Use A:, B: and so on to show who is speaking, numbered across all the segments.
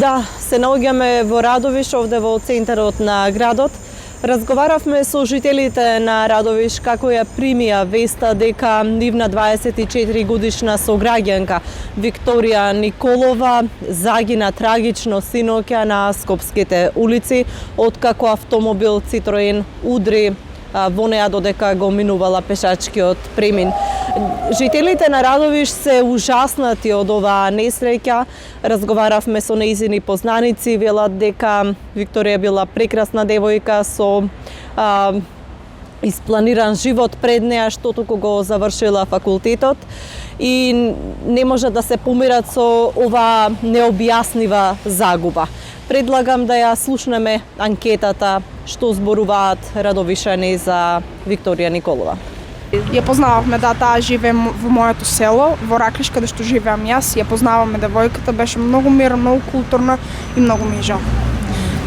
A: Да, се наоѓаме во Радовиш, овде во центарот на градот. Разговаравме со жителите на Радовиш како ја примија веста дека нивна 24 годишна сограѓанка Викторија Николова загина трагично синоќа на скопските улици откако автомобил Citroen удри во неа додека го минувала пешачкиот премин. Жителите на Радовиш се ужаснати од оваа несреќа. Разговаравме со нејзини познаници, велат дека Викторија била прекрасна девојка со испланиран живот пред неа, што туку го завршила факултетот и не може да се помират со оваа необјаснива загуба. Предлагам да ја слушнеме анкетата што зборуваат радовишани за Викторија Николова.
B: Ја познававме, да, таа живее во моето село, во Раклиш, каде што живеам јас. Ја познаваме девојката, беше многу мирна, многу културна и многу ми жал.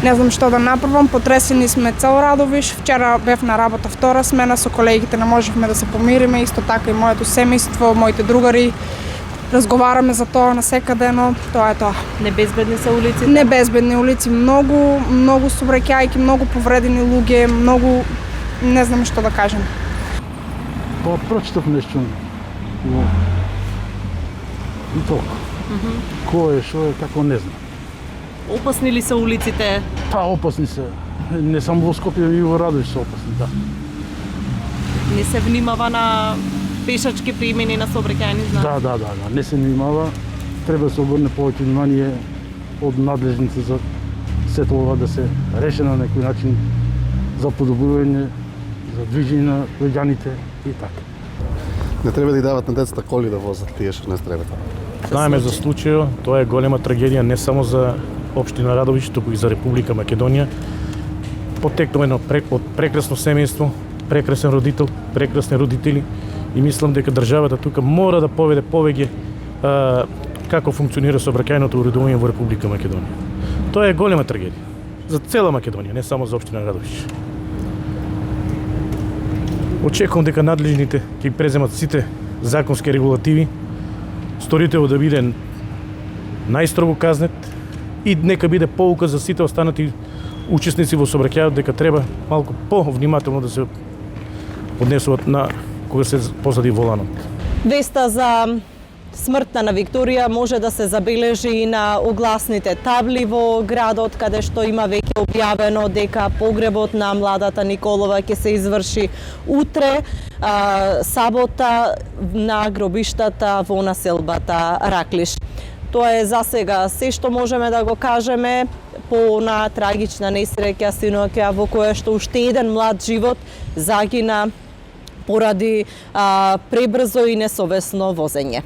B: Не знам што да направам, потресени сме цел Радовиш. Вчера бев на работа втора смена, со колегите не можевме да се помириме, исто така и моето семејство, моите другари. Разговараме за тоа насекаде, но тоа е тоа.
A: Небезбедни се улиците?
B: Небезбедни улици, многу собраќајки, многу повредени луѓе, многу не знам што да кажем.
C: Па прочитав нешто во толку. Кој е, што е, како не знам.
A: Опасни ли се улиците?
C: Па опасни се. Не само во Скопје, и во Радовиш се опасни, да.
A: Не се внимава на пешачки премини на сообраќајни знаци?
C: Да. Не се внимава. Треба да се обрне повеќе внимание од надлежници за сето ова да се реши на некој начин за подобрување, за движење на луѓаните и така.
D: Не треба да ги дават на децата коли да возат тие што не треба.
E: Знаеме за случајот, тоа е голема трагедија не само за општина Радовиш, туку и за Република Македонија. Потекнува од прекрасно семејство, прекрасен родител, прекрасни родители и мислам дека државата тука мора да поведе повеќе како функционира сообраќајното уредување во Република Македонија. Тоа е голема трагедија за цела Македонија, не само за општина Радовиш. Очекувам дека надлежните ќе преземат сите законски регулативи, сторителот да биде најстрого казнет и нека биде поука за сите останати учесници во сообраќајот дека треба малку повнимателно да се однесуваат на кога се позади воланот.
A: Веста за смртта на Викторија може да се забележи и на огласните табли во градот, каде што има веќе објавено дека погребот на младата Николова ќе се изврши утре, сабота, на гробиштата во населбата Раклиш. Тоа е за сега се што можеме да го кажеме по на трагична несреќа синоќа во која што уште еден млад живот загина поради пребрзо и несовесно возење.